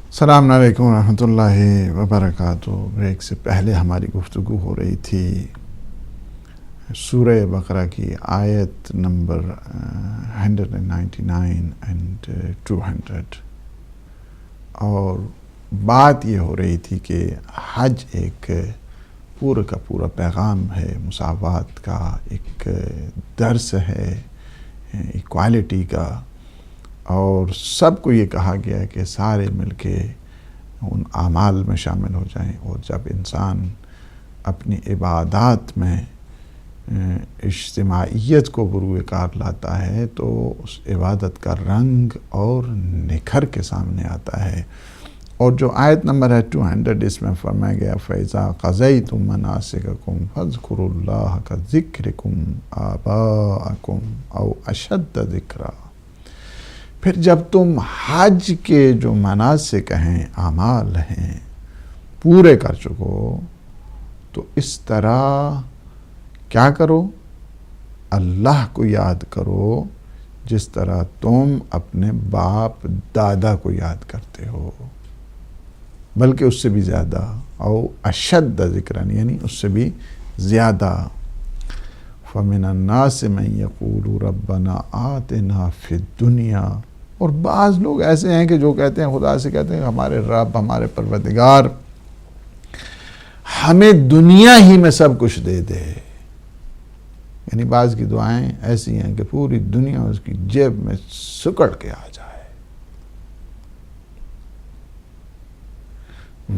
السلام علیکم ورحمۃ اللہ وبرکاتہ۔ بریک سے پہلے ہماری گفتگو ہو رہی تھی سورہ بقرہ کی آیت نمبر 199 اینڈ 200، اور بات یہ ہو رہی تھی کہ حج ایک پورا کا پورا پیغام ہے، مساوات کا ایک درس ہے، ایکوالٹی کا، اور سب کو یہ کہا گیا ہے کہ سارے مل کے ان اعمال میں شامل ہو جائیں، اور جب انسان اپنی عبادات میں اجتماعیت کو بروئے کار لاتا ہے تو اس عبادت کا رنگ اور نکھر کے سامنے آتا ہے۔ اور جو آیت نمبر ہے 200، اس میں فرمایا گیا فَإِذَا قَضَيْتُم مَّنَاسِكَكُمْ فَاذْكُرُوا اللَّهَ كَذِكْرِكُمْ آبَاءَكُمْ أَوْ أَشَدَّ ذِكْرًا۔ پھر جب تم حج کے جو مناسک ہیں، اعمال ہیں، پورے کر چکو تو اس طرح کیا کرو؟ اللہ کو یاد کرو جس طرح تم اپنے باپ دادا کو یاد کرتے ہو، بلکہ اس سے بھی زیادہ، او اشد ذکرًا، یعنی اس سے بھی زیادہ۔ فَمِنَ النَّاسِ مَن يَقُولُ رَبَّنَا آتِنَا فِي الدُّنْيَا، اور بعض لوگ ایسے ہیں کہ جو کہتے ہیں، خدا سے کہتے ہیں ہمارے رب، ہمارے پروردگار ہمیں دنیا ہی میں سب کچھ دے دے۔ یعنی بعض کی دعائیں ایسی ہیں کہ پوری دنیا اس کی جیب میں سکڑ کے آ جائے۔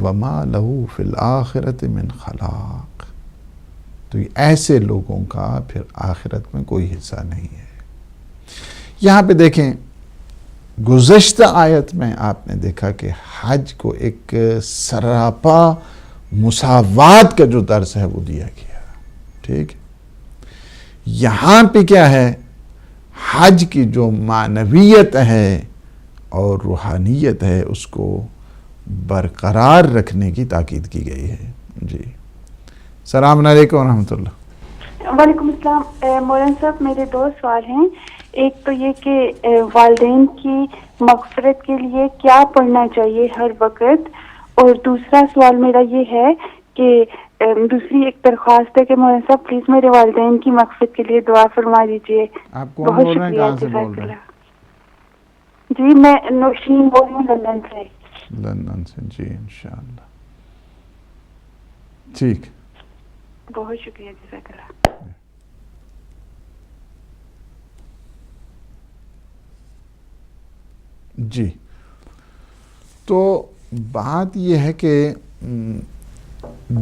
وَمَا لَهُ فِي الْآخِرَةِ مِنْ خَلَاقٍ، تو یہ ایسے لوگوں کا پھر آخرت میں کوئی حصہ نہیں ہے۔ یہاں پہ دیکھیں، گزشتہ آیت میں آپ نے دیکھا کہ حج کو ایک سراپا مساوات کا جو درس ہے وہ دیا گیا، ٹھیک ہے۔ یہاں پہ کیا ہے؟ حج کی جو معنویت ہے اور روحانیت ہے اس کو برقرار رکھنے کی تاکید کی گئی ہے۔ جی، السلام علیکم ورحمۃ اللہ۔ وعلیکم السلام۔ مولانا صاحب، میرے دو سوال ہیں۔ ایک تو یہ کہ والدین کی مغفرت کے لیے کیا پڑھنا چاہیے ہر وقت، اور دوسرا سوال میرا یہ ہے کہ دوسری ایک درخواست ہے کہ مولانا صاحب پلیز میرے والدین کی مغفرت کے لیے دعا فرما دیجیے۔ آپ کون بول رہے ہیں، کہاں سے بول رہے ہیں؟ جی، میں نوشین بول رہی ہوں لندن سے۔ لندن سے، جی انشاءاللہ، ٹھیک۔ بہت شکریہ، جزاک اللہ۔ جی، تو بات یہ ہے کہ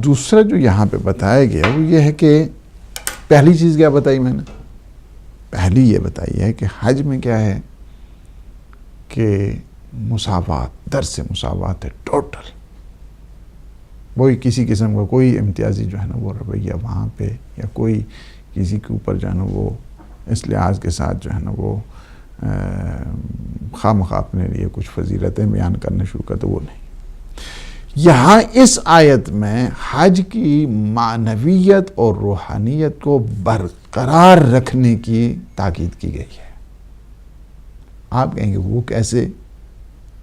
دوسرا جو یہاں پہ بتایا گیا وہ یہ ہے کہ پہلی چیز کیا بتائی میں نے؟ پہلی یہ بتائی ہے کہ حج میں کیا ہے کہ مساوات، درس مساوات ہے ٹوٹل۔ وہی کسی قسم کا کوئی امتیازی جو ہے نا وہ رویہ وہاں پہ، یا کوئی کسی کے اوپر جو ہے نا وہ اس لحاظ کے ساتھ جو ہے نا وہ خواہ مخواہ اپنے لیے کچھ فضیلتیں بیان کرنے شروع کرتے، وہ نہیں۔ یہاں اس آیت میں حج کی معنویت اور روحانیت کو برقرار رکھنے کی تاکید کی گئی ہے۔ آپ کہیں گے وہ کیسے؟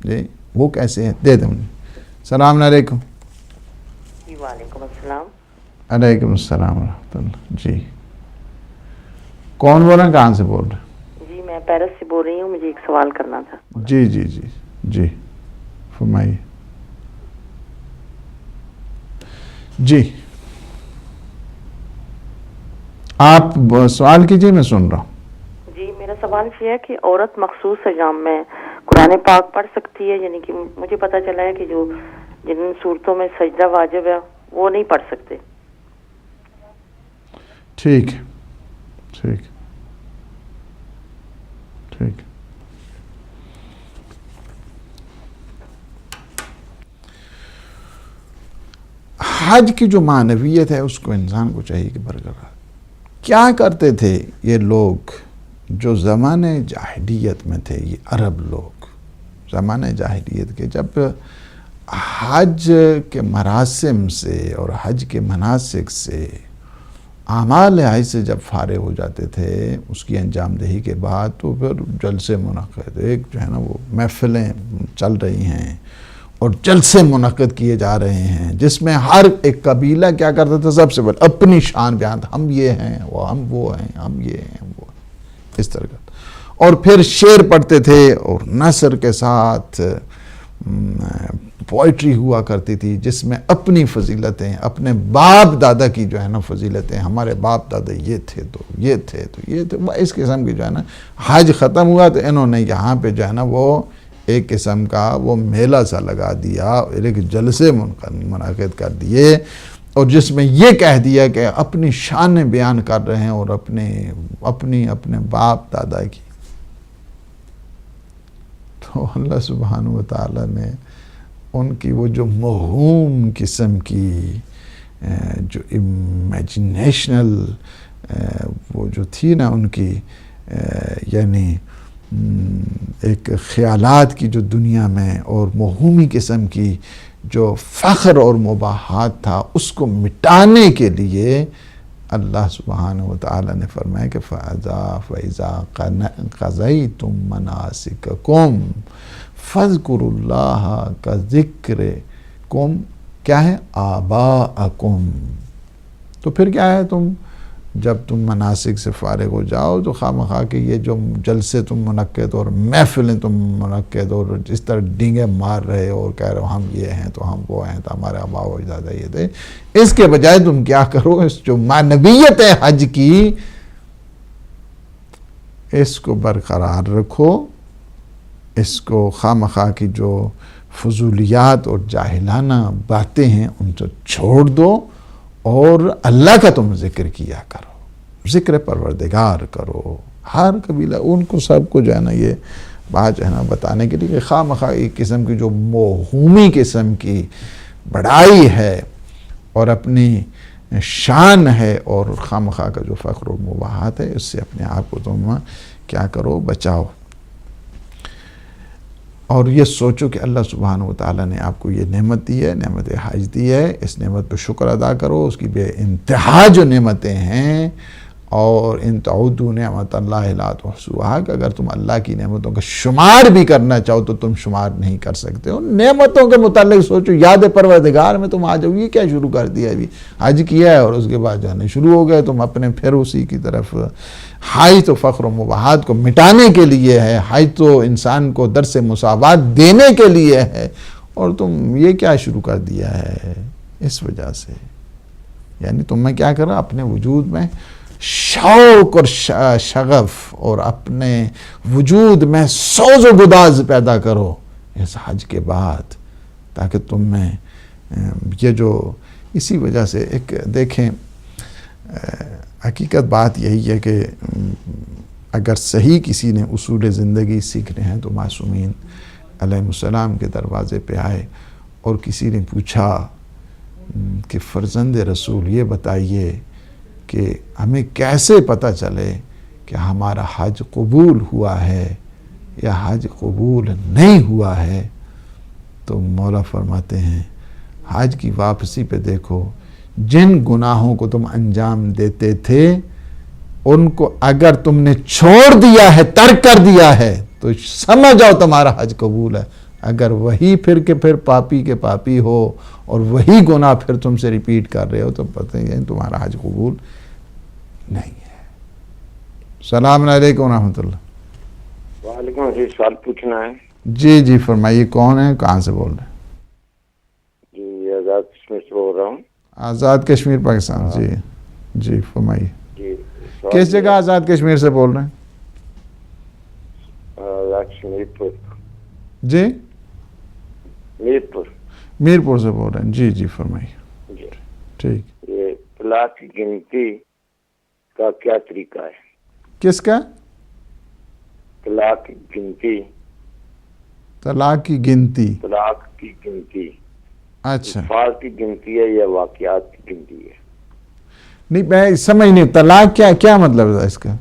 جی، وہ کیسے ہے؟ دے دیں۔ السلام علیکم۔ جی، وعلیکم السلام۔ علیکم السلام ورحمۃ اللہ۔ جی، کون بول رہے ہیں، کہاں سے بول رہے ہیں؟ جی، میں پیرس سے بول رہی ہوں، مجھے ایک سوال کرنا تھا۔ جی جی جی جی، فرمائیے۔ جی، آپ سوال کیجئے، میں سن رہا ہوں۔ جی، میرا سوال یہ ہے کہ عورت مخصوص ایام میں قرآن پاک پڑھ سکتی ہے؟ یعنی کہ مجھے پتہ چلا ہے کہ جو جن صورتوں میں سجدہ واجب ہے وہ نہیں پڑھ سکتے۔ ٹھیک ٹھیک ٹھیک۔ حج کی جو معنویت ہے اس کو انسان کو چاہیے کہ برقرار۔ کیا کرتے تھے یہ لوگ جو زمانے جاہلیت میں تھے، یہ عرب لوگ زمانے جاہلیت کے، جب حج کے مراسم سے اور حج کے مناسک سے اعمال حج سے جب فارغ ہو جاتے تھے اس کی انجام دہی کے بعد، تو پھر جلسے منعقد، ایک جو ہے نا وہ محفلیں چل رہی ہیں، اور جلسے منعقد کیے جا رہے ہیں جس میں ہر ایک قبیلہ کیا کرتا تھا، سب سے پہلے اپنی شان بیان تھا، ہم یہ ہیں، ہم وہ ہیں، ہم یہ ہیں، ہم وہ ہیں، اس طرح کا. اور پھر شعر پڑھتے تھے اور نثر کے ساتھ پوئٹری ہوا کرتی تھی جس میں اپنی فضیلتیں، اپنے باپ دادا کی جو ہے نا فضیلتیں، ہمارے باپ دادا یہ تھے تو یہ تھے تو یہ تھے، اس قسم کی جو ہے نا. حج ختم ہوا تو انہوں نے یہاں پہ جو ہے نا وہ ایک قسم کا وہ میلہ سا لگا دیا، ایک جلسے منعقد کر دیے، اور جس میں یہ کہہ دیا کہ اپنی شانیں بیان کر رہے ہیں اور اپنے باپ دادا کی. تو اللہ سبحانہ و تعالیٰ نے ان کی وہ جو موہوم قسم کی جو امیجنیشنل وہ جو تھی نا ان کی، یعنی ایک خیالات کی جو دنیا میں اور موہومی قسم کی جو فخر اور مباحات تھا، اس کو مٹانے کے لیے اللہ سبحانہ و تعالیٰ نے فرمایا کہ فَإِذَا قَضَيْتُم مَنَاسِكَكُمْ فَاذْكُرُوا اللَّهَ كَذِكْرِكُمْ کیا ہے آباءکم. تو پھر کیا ہے، تم جب تم مناسک سے فارغ ہو جاؤ تو خواہ کہ یہ جو جلسے تم منعقد اور محفلیں تم منعقد اور اس طرح ڈینگے مار رہے ہو اور کہہ رہے ہو ہم یہ ہیں تو ہم وہ ہیں تو ہمارے آباء و اجداد یہ تھے، اس کے بجائے تم کیا کرو، اس جو معنویت ہے حج کی اس کو برقرار رکھو، اس کو خواہ کی جو فضولیات اور جاہلانہ باتیں ہیں ان سے چھوڑ دو اور اللہ کا تم ذکر کیا کرو، ذکر پروردگار کرو. ہر قبیلہ ان کو سب کو جو ہے نا یہ بات جو ہے نا بتانے کے لیے کہ خواہ ایک قسم کی جو موہومی قسم کی بڑائی ہے اور اپنی شان ہے اور خواہ کا جو فخر و مباحات ہے، اس سے اپنے آپ کو تم کیا کرو، بچاؤ. اور یہ سوچو کہ اللہ سبحانہ و تعالیٰ نے آپ کو یہ نعمت دی ہے، نعمت حج دی ہے، اس نعمت پہ شکر ادا کرو. اس کی بے انتہا جو نعمتیں ہیں، اور ان تعدوا نعمت اللہ لا تحصوها، کہ اگر تم اللہ کی نعمتوں کا شمار بھی کرنا چاہو تو تم شمار نہیں کر سکتے ہو. نعمتوں کے متعلق سوچو، یاد پروردگار میں تم آ جاؤ. یہ کیا شروع کر دیا ابھی، حج کیا ہے اور اس کے بعد جانے شروع ہو گئے تم اپنے پھر اسی کی طرف. حج تو فخر و مباحات کو مٹانے کے لیے ہے، حج تو انسان کو درس مساوات دینے کے لیے ہے، اور تم یہ کیا شروع کر دیا ہے. اس وجہ سے یعنی تم میں کیا کرو، اپنے وجود میں شوق اور شغف اور اپنے وجود میں سوز و گداز پیدا کرو اس حج کے بعد، تاکہ تم میں یہ جو اسی وجہ سے ایک دیکھیں حقیقت بات یہی ہے کہ اگر صحیح کسی نے اصول زندگی سیکھنے ہیں تو معصومین علیہ السلام کے دروازے پہ آئے اور کسی نے پوچھا کہ فرزند رسول یہ بتائیے کہ ہمیں کیسے پتہ چلے کہ ہمارا حج قبول ہوا ہے یا حج قبول نہیں ہوا ہے. تو مولا فرماتے ہیں حج کی واپسی پہ دیکھو، جن گناہوں کو تم انجام دیتے تھے ان کو اگر تم نے چھوڑ دیا ہے، ترک کر دیا ہے، تو سمجھ جاؤ تمہارا حج قبول ہے. اگر وہی پھر کے پھر پاپی کے پاپی ہو اور وہی گناہ پھر تم سے ریپیٹ کر رہے ہو تو پتہ ہی ہے تمہارا حج قبول نہیں ہے. السلام علیکم ورحمۃ اللہ. وعلیکم السلام. سوال پوچھنا ہے. جی جی فرمائیے، کون ہے، کہاں سے بول رہے ہیں؟ جی آزاد کشمیر سے بول رہا ہوں. آزاد کشمیر پاکستان. جی جی فرمائیے. جی کس جگہ آزاد کشمیر سے بول رہے ہیں؟ میرپور. جی میرپور. میرپور سے بول رہے ہیں. جی جی فرمائیے. جی ٹھیک. یہ طلاق کی گنتی کا کیا طریقہ ہے؟ کس کا؟ طلاق کی گنتی. طلاق کی گنتی. طلاق کی گنتی اچھا الفاظ کی گنتی ہے یا واقعات کی گنتی ہے؟ نہیں میں سمجھ نہیں، طلاق کیا مطلب ہے اس کا؟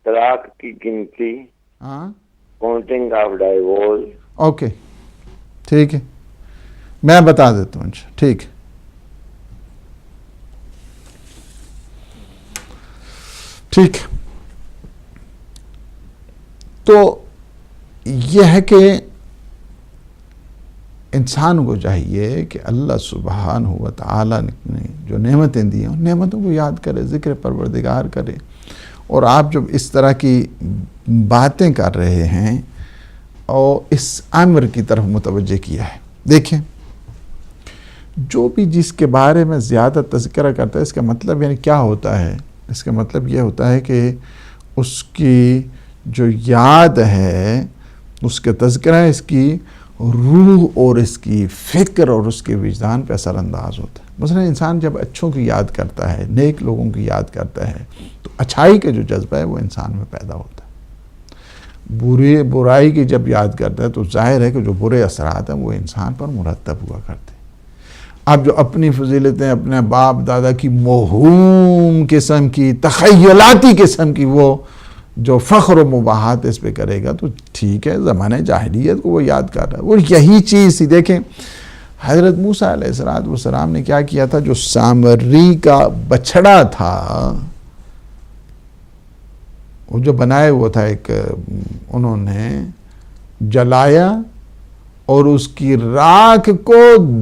طلاق کی گنتی، ہاں کاؤنٹنگ آف ڈائیورس. اوکے ٹھیک ہے، میں بتا دیتا ہوں. ٹھیک. ٹھیک تو یہ ہے کہ انسان کو چاہیے کہ اللہ سبحانہ و تعالیٰ نے جو نعمتیں دی ہیں ان نعمتوں کو یاد کرے، ذکر پروردگار کرے. اور آپ جب اس طرح کی باتیں کر رہے ہیں اور اس امر کی طرف متوجہ کیا ہے، دیکھیں جو بھی جس کے بارے میں زیادہ تذکرہ کرتا ہے، اس کا مطلب یعنی کیا ہوتا ہے؟ اس کا مطلب یہ ہوتا ہے کہ اس کی جو یاد ہے، اس کا تذکرہ اس کی روح اور اس کی فکر اور اس کے وجدان پہ اثر انداز ہوتا ہے. مثلا انسان جب اچھوں کی یاد کرتا ہے، نیک لوگوں کی یاد کرتا ہے، تو اچھائی کا جو جذبہ ہے وہ انسان میں پیدا ہوتا ہے. برائی کی جب یاد کرتا ہے تو ظاہر ہے کہ جو برے اثرات ہیں وہ انسان پر مرتب ہوا کرتے ہیں. اب جو اپنی فضیلتیں اپنے باپ دادا کی موہوم قسم کی، تخیلاتی قسم کی وہ جو فخر و مباحات اس پہ کرے گا تو ٹھیک ہے، زمانہ جاہلیت کو وہ یاد کر رہا ہے. اور یہی چیز تھی، دیکھیں حضرت موسیٰ علیہ السلام نے کیا کیا تھا؟ جو سامری کا بچڑا تھا وہ جو بنائے وہ تھا، ایک انہوں نے جلایا اور اس کی راکھ کو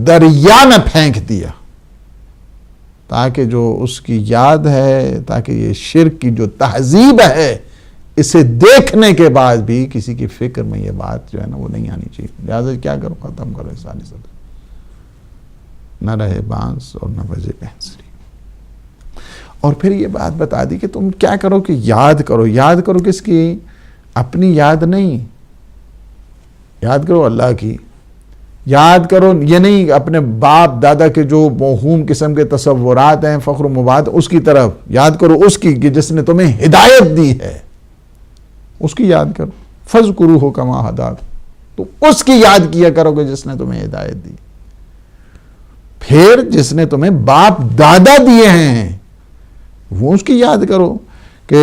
دریا میں پھینک دیا تاکہ جو اس کی یاد ہے، تاکہ یہ شرک کی جو تہذیب ہے اسے دیکھنے کے بعد بھی کسی کی فکر میں یہ بات جو ہے نا وہ نہیں آنی چاہیے. لہٰذا کیا کرو، ختم کرو ساری صدر، نہ رہے بانس اور نہ بجے بینسری. اور پھر یہ بات بتا دی کہ تم کیا کرو کہ یاد کرو. یاد کرو کس کی؟ اپنی یاد نہیں، یاد کرو اللہ کی. یاد کرو یہ نہیں اپنے باپ دادا کے جو موہوم قسم کے تصورات ہیں، فخر و مباحات، اس کی طرف یاد کرو، اس کی کہ جس نے تمہیں ہدایت دی ہے اس کی یاد کرو. فَاذْكُرُوهُ كَمَا هَدَاكُمْ، تو اس کی یاد کیا کرو کہ جس نے تمہیں ہدایت دی. پھر جس نے تمہیں باپ دادا دیے ہیں وہ اس کی یاد کرو کہ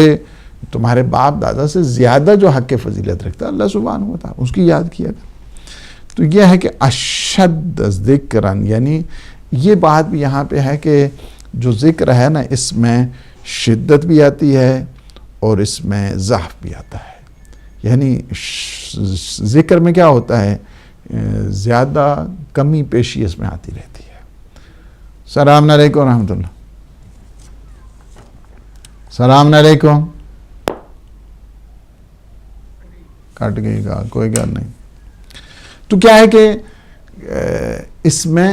تمہارے باپ دادا سے زیادہ جو حق فضیلت رکھتا ہے اللہ سبحانہ و تعالیٰ، اس کی یاد کیا کرو. تو یہ ہے کہ اشد ذکرن، یعنی یہ بات بھی یہاں پہ ہے کہ جو ذکر ہے نا اس میں شدت بھی آتی ہے اور اس میں ضعف بھی آتا ہے. یعنی ذکر میں کیا ہوتا ہے؟ زیادہ کمی پیشی اس میں آتی رہتی ہے. السلام علیکم ورحمۃ اللہ. السلام علیکم. کٹ گئی گا، کوئی گل نہیں. تو کیا ہے کہ اس میں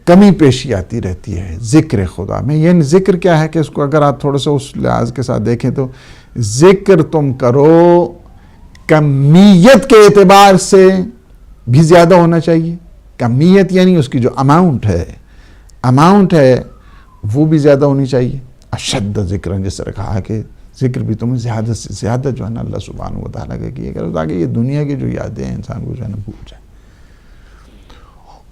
کمی پیشی آتی رہتی ہے ذکر خدا میں. یعنی ذکر کیا ہے کہ اس کو اگر آپ تھوڑا سا اس لحاظ کے ساتھ دیکھیں تو ذکر تم کرو کمیت کے اعتبار سے بھی زیادہ ہونا چاہیے. کمیت یعنی اس کی جو اماؤنٹ ہے وہ بھی زیادہ ہونی چاہیے. اشد ذکر، جس طرح کہا کہ ذکر بھی تمہیں زیادہ سے زیادہ جو ہے نا اللہ سبحانہ و تعالیٰ کا کیا کرو تاکہ یہ دنیا کی جو یادیں ہیں انسان کو جو ہے نا بھول جائے.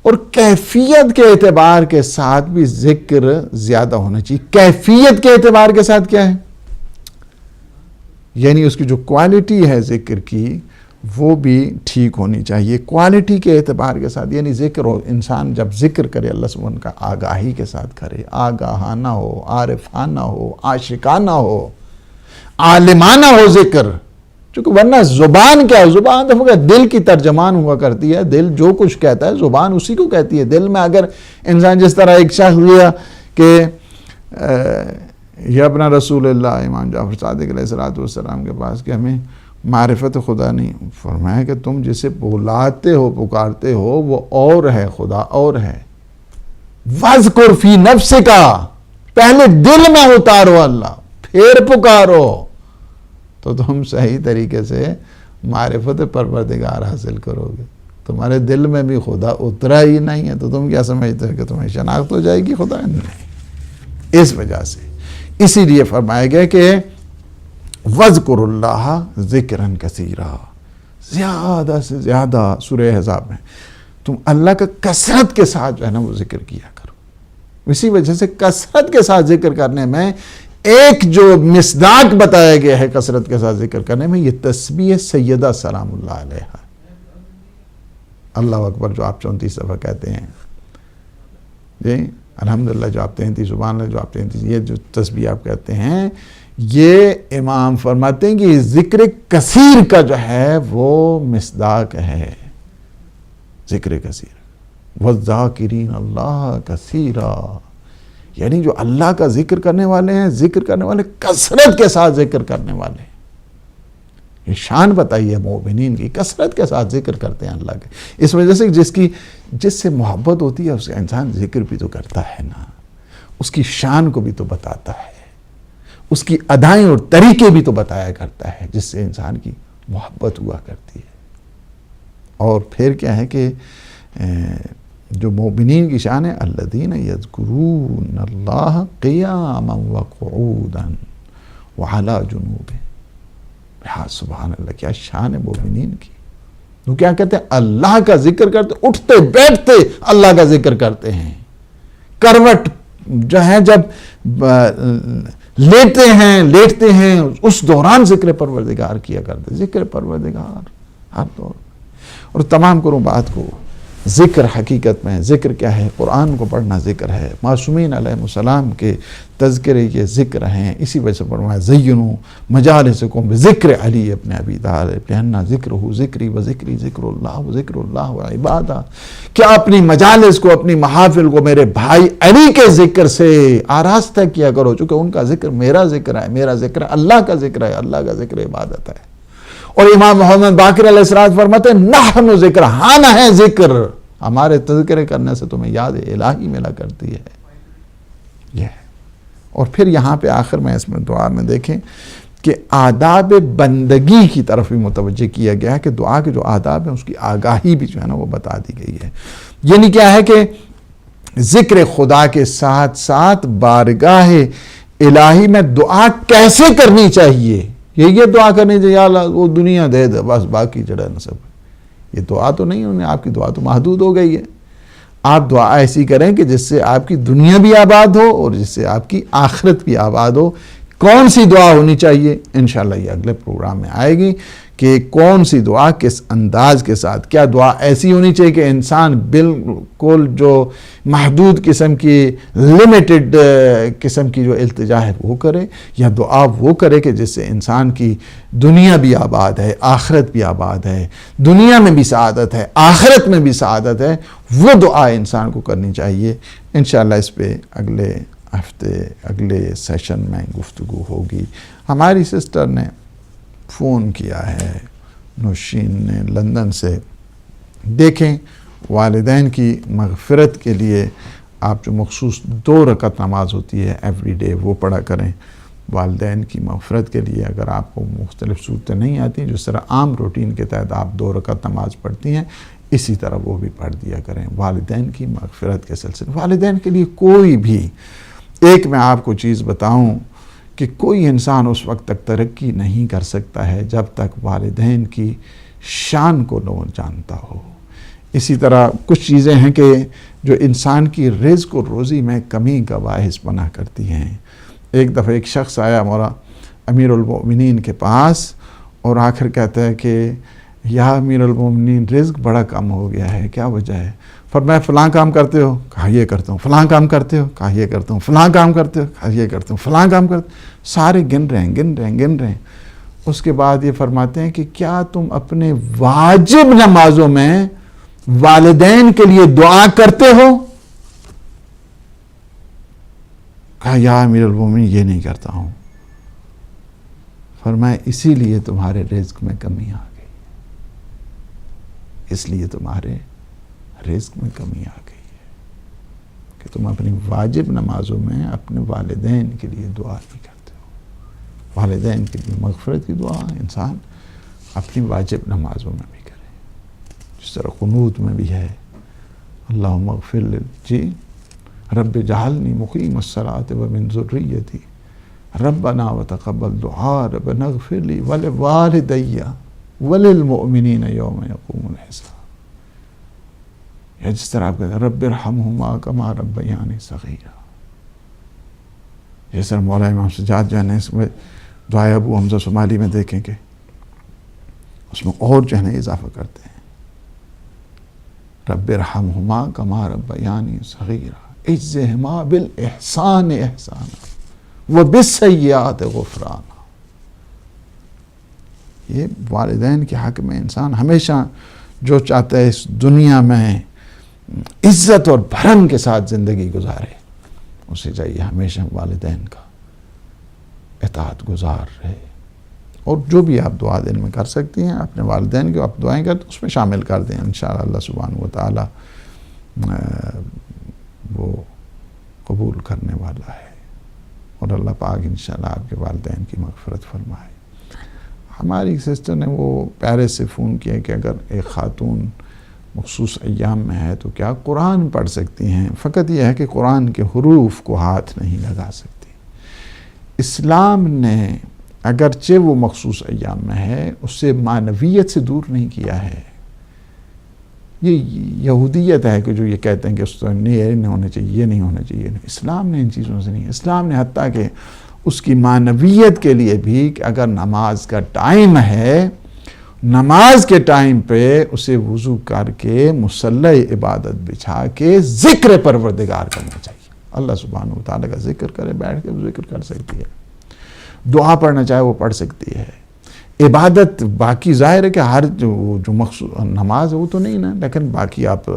اور کیفیت کے اعتبار کے ساتھ بھی ذکر زیادہ ہونا چاہیے. کیفیت کے اعتبار کے ساتھ کیا ہے؟ یعنی اس کی جو کوالٹی ہے ذکر کی وہ بھی ٹھیک ہونی چاہیے. کوالٹی کے اعتبار کے ساتھ یعنی ذکر ہو، انسان جب ذکر کرے اللہ سبحانہ کا آگاہی کے ساتھ کرے، آگاہانہ ہو، عارفانہ ہو، عاشقانہ ہو، عالمانہ ہو ذکر. چونکہ ورنہ زبان کیا ہے؟ زبان تو دل کی ترجمان ہوا کرتی ہے. دل جو کچھ کہتا ہے زبان اسی کو کہتی ہے. دل میں اگر انسان جس طرح ایک شخص لیا کہ یہ اپنا رسول اللہ امام جعفر صادق علیہ السلام کے پاس کہ ہمیں معرفت خدا نہیں، فرمایا کہ تم جسے بلاتے ہو پکارتے ہو وہ اور ہے، خدا اور ہے. وَاذْكُرْ فِي نَفْسِكَ، پہلے دل میں اتارو اللہ پھر پکارو تو تم صحیح طریقے سے معرفت پروردگار حاصل کرو گے. تمہارے دل میں بھی خدا اترا ہی نہیں ہے تو تم کیا سمجھتے ہو کہ تمہیں شناخت ہو جائے گی خدا؟ نہیں. اس وجہ سے اسی لیے فرمایا گیا کہ وَاذْكُرُ اللَّهَ ذِكْرًا كَثِيرًا، زیادہ سے زیادہ سورہ احزاب میں تم اللہ کا کثرت کے ساتھ جو ہے نا وہ ذکر کیا کرو. اسی وجہ سے کثرت کے ساتھ ذکر کرنے میں ایک جو مصداق بتایا گیا ہے کثرت کے ساتھ ذکر کرنے میں، یہ تسبیح سیدہ سلام اللہ علیہ، اللہ اکبر جو آپ 34 دفعہ کہتے ہیں، جی الحمدللہ جو آپ 33، سبحان اللہ جو آپ 33، یہ جو تسبیح آپ کہتے ہیں، یہ امام فرماتے ہیں کہ ذکر کثیر کا جو ہے وہ مصداق ہے. ذکر کثیر، والذاکرین اللہ کثیرا، یعنی جو اللہ کا ذکر کرنے والے ہیں، ذکر کرنے والے کثرت کے ساتھ ذکر کرنے والے ہیں۔ یہ شان بتائی ہے مومنین کی، کثرت کے ساتھ ذکر کرتے ہیں اللہ کے۔ اس وجہ سے جس سے محبت ہوتی ہے اس کا انسان ذکر بھی تو کرتا ہے نا، اس کی شان کو بھی تو بتاتا ہے، اس کی ادائیں اور طریقے بھی تو بتایا کرتا ہے، جس سے انسان کی محبت ہوا کرتی ہے۔ اور پھر کیا ہے کہ جو مومنین کی شان ہے، الذین یذکرون اللہ قیاما وقعودا وعلی جنوبہم۔ سبحان اللہ، کیا شان ہے مومنین کی۔ وہ کیا کہتے ہیں؟ اللہ کا ذکر کرتے، اٹھتے بیٹھتے اللہ کا ذکر کرتے ہیں، کروٹ جو ہے جب لیٹتے ہیں اس دوران ذکر پروردگار کیا کرتے، ذکر پروردگار ہر دور۔ اور تمام کروں بات کو، ذکر حقیقت میں ذکر کیا ہے؟ قرآن کو پڑھنا ذکر ہے، معصومین علیہ السلام کے تذکرے یہ ذکر ہیں۔ اسی وجہ سے فرمایا زینوا مجالسکم بذکر علی ابن ابی طالب لأن ذکرہ ذکری وذکری ذکر اللہ وذکر اللہ عبادہ، کیا اپنی مجالس کو، اپنی محافل کو میرے بھائی علی کے ذکر سے آراستہ کیا کرو، چونکہ ان کا ذکر میرا ذکر ہے، میرا ذکر اللہ کا ذکر ہے، اللہ کا ذکر عبادت ہے۔ اور امام محمد باقر علیہ السلام فرماتے ہیں نحن ذکر، ہاں ہے ذکر، ہمارے تذکرے کرنے سے تمہیں یاد الہی ملا کرتی ہے۔ یہ اور پھر یہاں پہ آخر میں اس میں دعا میں دیکھیں کہ آداب بندگی کی طرف بھی متوجہ کیا گیا ہے کہ دعا کے جو آداب ہیں اس کی آگاہی بھی جو ہے نا وہ بتا دی گئی ہے۔ یعنی کیا ہے کہ ذکر خدا کے ساتھ ساتھ بارگاہ الہی میں دعا کیسے کرنی چاہیے، یہ دعا کرنی چاہیے یا اللہ وہ دنیا دے دے بس باقی جڑا نہ سب، یہ دعا تو نہیں ہونے، آپ کی دعا تو محدود ہو گئی ہے۔ آپ دعا ایسی کریں کہ جس سے آپ کی دنیا بھی آباد ہو اور جس سے آپ کی آخرت بھی آباد ہو۔ کون سی دعا ہونی چاہیے؟ انشاءاللہ یہ اگلے پروگرام میں آئے گی کہ کون سی دعا کس انداز کے ساتھ، کیا دعا ایسی ہونی چاہیے کہ انسان بالکل جو محدود قسم کی لمیٹڈ قسم کی جو التجا ہے وہ کرے، یا دعا وہ کرے کہ جس سے انسان کی دنیا بھی آباد ہے، آخرت بھی آباد ہے، دنیا میں بھی سعادت ہے، آخرت میں بھی سعادت ہے، وہ دعا انسان کو کرنی چاہیے۔ انشاءاللہ اس پہ اگلے ہفتے اگلے سیشن میں گفتگو ہوگی۔ ہماری سسٹر نے فون کیا ہے نوشین نے لندن سے، دیکھیں والدین کی مغفرت کے لیے آپ جو مخصوص 2 رکعت نماز ہوتی ہے ایوری ڈے وہ پڑھا کریں۔ والدین کی مغفرت کے لیے اگر آپ کو مختلف صورتیں نہیں آتی، جس طرح عام روٹین کے تحت آپ 2 رکعت نماز پڑھتی ہیں، اسی طرح وہ بھی پڑھ دیا کریں والدین کی مغفرت کے سلسلے۔ والدین کے لیے کوئی بھی ایک میں آپ کو چیز بتاؤں کہ کوئی انسان اس وقت تک ترقی نہیں کر سکتا ہے جب تک والدین کی شان کو نہ جانتا ہو۔ اسی طرح کچھ چیزیں ہیں کہ جو انسان کی رزق و روزی میں کمی کا باعث بنا کرتی ہیں۔ ایک دفعہ ایک شخص آیا مولا امیر المؤمنین کے پاس اور آخر کہتا ہے کہ یا امیر المؤمنین رزق بڑا کم ہو گیا ہے، کیا وجہ ہے؟ فرمایا فلاں کام کرتے ہو؟ کہا یہ کرتا ہوں۔ فلاں کام کرتے ہو؟ کہا یہ کرتا ہوں۔ فلاں کام کرتے ہو؟ کہا یہ کرتا ہوں۔ فلاں کام کرتے، سارے گن رہے ہیں۔ اس کے بعد یہ فرماتے ہیں کہ کیا تم اپنے واجب نمازوں میں والدین کے لیے دعا کرتے ہو؟ کہا یا امیر المومنین یہ نہیں کرتا ہوں۔ فرمایا اسی لیے تمہارے رزق میں کمی آ گئی، اس لیے تمہارے رزق میں کمی آ گئی ہے کہ تم اپنی واجب نمازوں میں اپنے والدین کے لیے دعا نہیں کرتے ہو۔ والدین کے لیے مغفرت کی دعا انسان اپنی واجب نمازوں میں بھی کرے، جس طرح قنوت میں بھی ہے اللہم اغفر جی رب جعلنی مقیم الصلاۃ ومن ذریتی ربنا وتقبل دعاء ربنا اغفر لی ولوالدی وللمؤمنین یوم یقوم الحساب، یا جس طرح آپ کہتے ہیں رب ارحمہما کما ربیانی صغیرا، جس طرح مولا امام سجاد جو ہے نا اس میں دعائے ابو حمزہ صومالی میں دیکھیں کہ اس میں اور جو ہے نا اضافہ کرتے ہیں رب ارحمہما کما ربیانی صغیرا اجزہما بالاحسان احسانا وبالسیئات غفرانا۔ یہ والدین کے حق میں انسان ہمیشہ جو چاہتا ہے اس دنیا میں عزت اور بھرم کے ساتھ زندگی گزارے، اسے چاہیے ہمیشہ والدین کا اطاعت گزار رہے، اور جو بھی آپ دعا دن میں کر سکتی ہیں اپنے والدین کو آپ دعائیں کرتے اس میں شامل کر دیں، انشاءاللہ اللہ سبحانہ و تعالی وہ قبول کرنے والا ہے، اور اللہ پاک انشاءاللہ آپ کے والدین کی مغفرت فرمائے۔ ہماری سسٹر نے وہ پیرس سے فون کیا کہ اگر ایک خاتون مخصوص ایام میں ہے تو کیا قرآن پڑھ سکتی ہیں، فقط یہ ہے کہ قرآن کے حروف کو ہاتھ نہیں لگا سکتی۔ اسلام نے اگرچہ وہ مخصوص ایام میں ہے اس سے معنویت سے دور نہیں کیا ہے۔ یہ یہودیت ہے کہ جو یہ کہتے ہیں کہ اس تو یہ نہیں ہونا چاہیے، یہ نہیں ہونا چاہیے، اسلام نے ان چیزوں سے نہیں، اسلام نے حتیٰ کہ اس کی معنویت کے لیے بھی کہ اگر نماز کا ٹائم ہے، نماز کے ٹائم پہ اسے وضو کر کے مصلی عبادت بچھا کے ذکر پروردگار کرنا چاہیے، اللہ سبحانہ و تعالیٰ کا ذکر کرے، بیٹھ کے ذکر کر سکتی ہے، دعا پڑھنا چاہے وہ پڑھ سکتی ہے، عبادت باقی ظاہر ہے کہ ہر جو مخصوص نماز ہے وہ تو نہیں نا، لیکن باقی آپ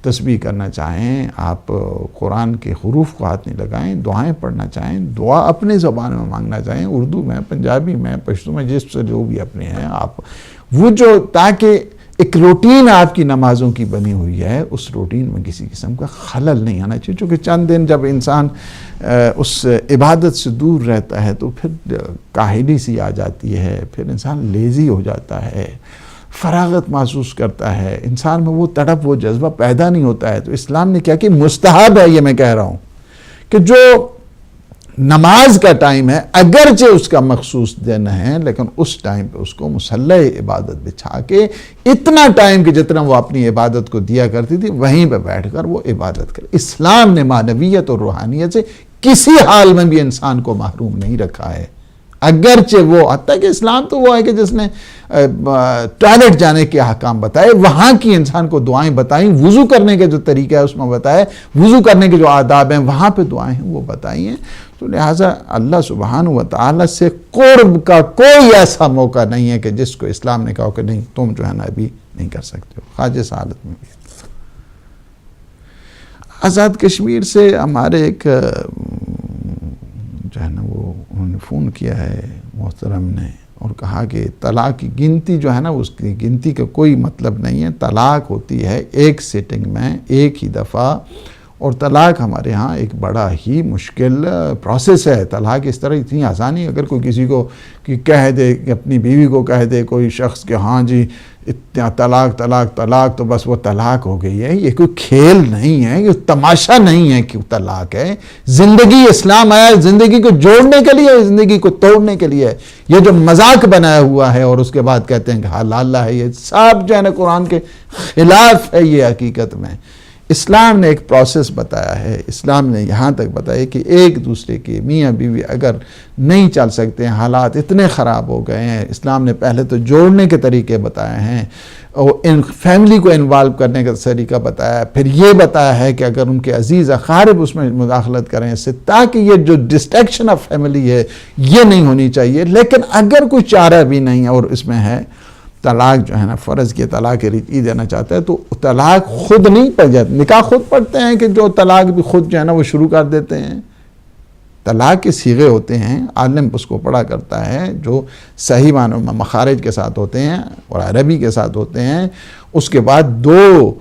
تسبیح کرنا چاہیں، آپ قرآن کے حروف کو ہاتھ نہیں لگائیں، دعائیں پڑھنا چاہیں، دعا اپنے زبان میں مانگنا چاہیں، اردو میں، پنجابی میں، پشتو میں، جس سے جو بھی اپنے ہیں آپ وہ جو، تاکہ ایک روٹین آپ کی نمازوں کی بنی ہوئی ہے اس روٹین میں کسی قسم کا خلل نہیں آنا چاہیے، چونکہ چند دن جب انسان اس عبادت سے دور رہتا ہے تو پھر کاہلی سی آ جاتی ہے، پھر انسان لیزی ہو جاتا ہے، فراغت محسوس کرتا ہے، انسان میں وہ تڑپ، وہ جذبہ پیدا نہیں ہوتا ہے۔ تو اسلام نے کیا کہ مستحب ہے، یہ میں کہہ رہا ہوں کہ جو نماز کا ٹائم ہے اگرچہ اس کا مخصوص دن ہے لیکن اس ٹائم پہ اس کو مصلی عبادت بچھا کے اتنا ٹائم کہ جتنا وہ اپنی عبادت کو دیا کرتی تھی وہیں پہ بیٹھ کر وہ عبادت کرے۔ اسلام نے معنویت اور روحانیت سے کسی حال میں بھی انسان کو محروم نہیں رکھا ہے، اگرچہ وہ حتیٰ کہ اسلام تو وہ ہے کہ جس نے ٹوائلٹ جانے کے احکام بتائے، وہاں کی انسان کو دعائیں بتائیں، وضو کرنے کے جو طریقہ ہے اس میں بتائے، وضو کرنے کے جو آداب ہیں وہاں پہ دعائیں ہیں وہ بتائی ہیں۔ تو لہٰذا اللہ سبحانہ و تعالیٰ سے قرب کا کوئی ایسا موقع نہیں ہے کہ جس کو اسلام نے کہا کہ نہیں تم جو ہے نا ابھی نہیں کر سکتے ہو، خاص حالت میں بھی۔ آزاد کشمیر سے ہمارے ایک جو ہے نا وہ انہوں نے فون کیا ہے محترم نے، اور کہا کہ طلاق کی گنتی جو ہے نا اس کی گنتی کا کوئی مطلب نہیں ہے، طلاق ہوتی ہے ایک سیٹنگ میں ایک ہی دفعہ، اور طلاق ہمارے ہاں ایک بڑا ہی مشکل پروسیس ہے۔ طلاق اس طرح اتنی آسانی، اگر کوئی کسی کو کہہ دے کہ اپنی بیوی کو کہہ دے کوئی شخص کہ ہاں جی اتنا طلاق طلاق طلاق تو بس وہ طلاق ہو گئی ہے، یہ کوئی کھیل نہیں ہے، یہ تماشا نہیں ہے کہ طلاق ہے۔ زندگی، اسلام آیا زندگی کو جوڑنے کے لیے، زندگی کو توڑنے کے لیے۔ یہ جو مذاق بنایا ہوا ہے اور اس کے بعد کہتے ہیں کہ حلال ہے، یہ سب جو ہے نا قرآن کے خلاف ہے۔ یہ حقیقت میں اسلام نے ایک پروسیس بتایا ہے، اسلام نے یہاں تک بتایا کہ ایک دوسرے کے میاں بیوی اگر نہیں چل سکتے ہیں، حالات اتنے خراب ہو گئے ہیں، اسلام نے پہلے تو جوڑنے کے طریقے بتائے ہیں اور ان فیملی کو انوالو کرنے کا طریقہ بتایا ہے، پھر یہ بتایا ہے کہ اگر ان کے عزیز اقارب اس میں مداخلت کریں اس سے، تاکہ یہ جو ڈسٹریکشن آف فیملی ہے یہ نہیں ہونی چاہیے۔ لیکن اگر کوئی چارہ بھی نہیں ہے اور اس میں ہے طلاق جو ہے نا فرض کی طلاق رجعی دینا چاہتا ہے تو طلاق خود نہیں پڑ جاتی، نکاح خود پڑھتے ہیں کہ جو طلاق بھی خود جو ہے نا وہ شروع کر دیتے ہیں۔ طلاق کے صیغے ہوتے ہیں، عالم اس کو پڑھا کرتا ہے، جو صحیح معنوں میں مخارج کے ساتھ ہوتے ہیں اور عربی کے ساتھ ہوتے ہیں۔ اس کے بعد دو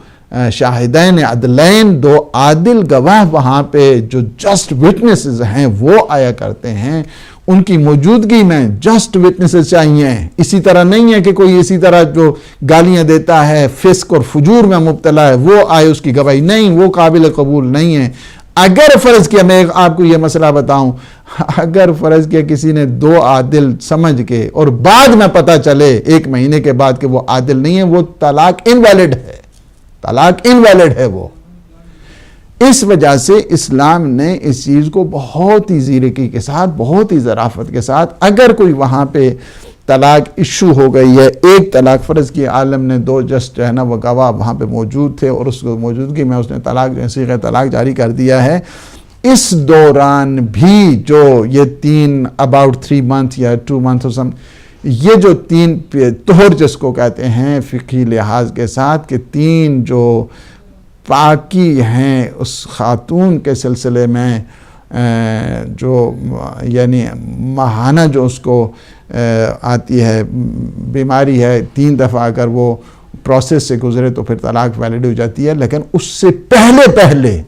شاہدین عدلین، دو عادل گواہ وہاں پہ جو جسٹ وٹنسز ہیں وہ آیا کرتے ہیں، ان کی موجودگی میں جسٹ وٹنسز چاہیے۔ اسی طرح نہیں ہے کہ کوئی اسی طرح جو گالیاں دیتا ہے، فسق اور فجور میں مبتلا ہے، وہ آئے اس کی گواہی، نہیں، وہ قابل قبول نہیں ہے۔ اگر فرض کیا، میں آپ کو یہ مسئلہ بتاؤں، اگر فرض کیا کسی نے دو عادل سمجھ کے اور بعد میں پتہ چلے 1 مہینے کے بعد کہ وہ عادل نہیں ہے، وہ طلاق انویلڈ ہے، طلاق انویلڈ ہے وہ۔ اس وجہ سے اسلام نے اس چیز کو بہت ہی زیرکی کے ساتھ، بہت ہی ظرافت کے ساتھ، اگر کوئی وہاں پہ طلاق ایشو ہو گئی ہے، ایک طلاق فرض کی عالم نے دو جسٹ جو ہے نا وہ گواہ وہاں پہ موجود تھے اور اس موجودگی میں اس نے طلاق جو ہے صیغہ طلاق جاری کر دیا ہے، اس دوران بھی جو یہ 3 about 3 months یا 2 months یہ جو 3 طہر جس کو کہتے ہیں فقہی لحاظ کے ساتھ کہ 3 جو پاکی ہیں اس خاتون کے سلسلے میں جو یعنی ماہانہ جو اس کو آتی ہے بیماری ہے 3 دفعہ اگر وہ پروسیس سے گزرے تو پھر طلاق ویلڈ ہو جاتی ہے، لیکن اس سے پہلے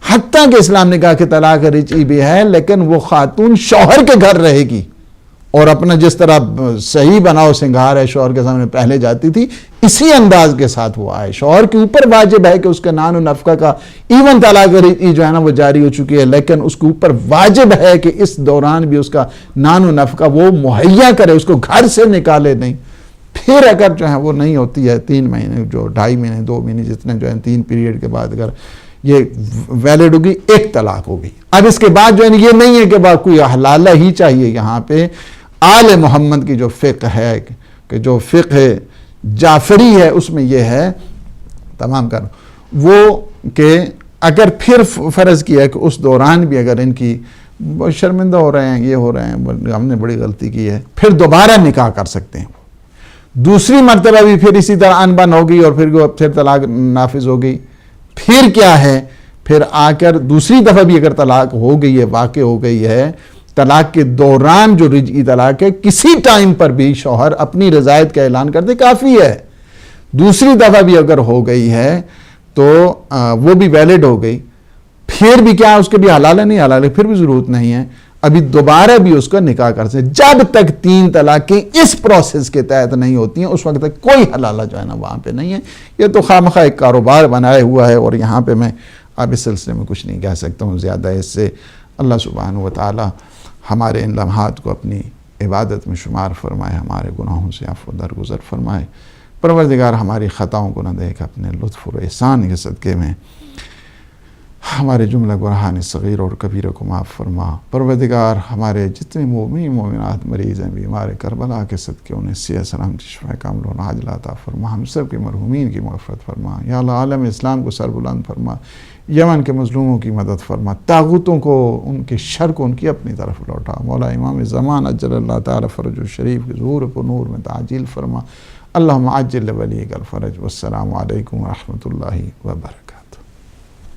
حتیٰ کہ اسلام نے کہا کہ طلاق رجعی بھی ہے لیکن وہ خاتون شوہر کے گھر رہے گی اور اپنا جس طرح صحیح بناؤ سنگھار ہے شوہر کے سامنے پہلے جاتی تھی اسی انداز کے ساتھ وہ آئے. شوہر کے اوپر واجب ہے کہ اس کے نان و نفقہ کا ایون طلاق رجعی جو ہے نا وہ جاری ہو چکی ہے، لیکن اس کے اوپر واجب ہے کہ اس دوران بھی اس کا نان و نفقہ وہ مہیا کرے، اس کو گھر سے نکالے نہیں. پھر اگر جو ہے وہ نہیں ہوتی ہے 3 مہینے جو 2.5 مہینے 2 مہینے جتنے جو ہیں 3 پیریڈ کے بعد اگر یہ ویلڈ ہوگی 1 طلاق ہوگی. اب اس کے بعد جو ہے یہ نہیں ہے کہ کوئی حلالہ ہی چاہیے. یہاں پہ آل محمد کی جو فقہ ہے کہ جو فقہ جعفری ہے اس میں یہ ہے تمام کر وہ کہ اگر پھر فرض کیا کہ اس دوران بھی اگر ان کی شرمندہ ہو رہے ہیں یہ ہو رہے ہیں ہم نے بڑی غلطی کی ہے پھر دوبارہ نکاح کر سکتے ہیں. دوسری مرتبہ بھی پھر اسی طرح ان بن ہوگی اور پھر طلاق نافذ ہو گئی. پھر کیا ہے پھر آ کر دوسری دفعہ بھی اگر طلاق ہو گئی ہے واقع ہو گئی ہے طلاق کے دوران جو رجعی طلاق ہے کسی ٹائم پر بھی شوہر اپنی رضایت کا اعلان کر دے کافی ہے. دوسری دفعہ بھی اگر ہو گئی ہے تو وہ بھی ویلڈ ہو گئی. پھر بھی کیا اس کے بھی حلال ہے نہیں حلال ہے پھر بھی ضرورت نہیں ہے ابھی دوبارہ بھی اس کا نکاح کر سکتے. جب تک 3 طلاقیں اس پروسیس کے تحت نہیں ہوتی ہیں اس وقت تک کوئی حلالہ جو ہے نا وہاں پہ نہیں ہے. یہ تو خامخواہ ایک کاروبار بنایا ہوا ہے اور یہاں پہ میں اب اس سلسلے میں کچھ نہیں کہہ سکتا ہوں زیادہ. اس سے اللہ سبحانہ و تعالی ہمارے ان لمحات کو اپنی عبادت میں شمار فرمائے، ہمارے گناہوں سے عفو درگزر فرمائے. پروردگار ہماری خطاؤں کو نہ دیکھ اپنے لطف و احسان کے صدقے میں ہمارے جملہ گناہان صغیر اور کبیرہ کو معاف فرما. پروردگار ہمارے جتنے مومن مومنات مریض ہیں بیمار کربلا کے صدقے انہیں صحت سلامتی شفا کامل و عاجل عطا فرما. ہم سب کے مرحومین کی مغفرت فرما. یا اللہ عالم اسلام کو سربلند فرما. یمن کے مظلوموں کی مدد فرما. طاغوتوں کو ان کے شر کو ان کی اپنی طرف لوٹا. مولا امام زمان اجل اللہ تعالی فرج الشریف کے ظہور پر نور میں تعجیل فرما. اللہم عجل ولیک الفرج. والسلام علیکم ورحمۃ اللہ وبرکاتہ.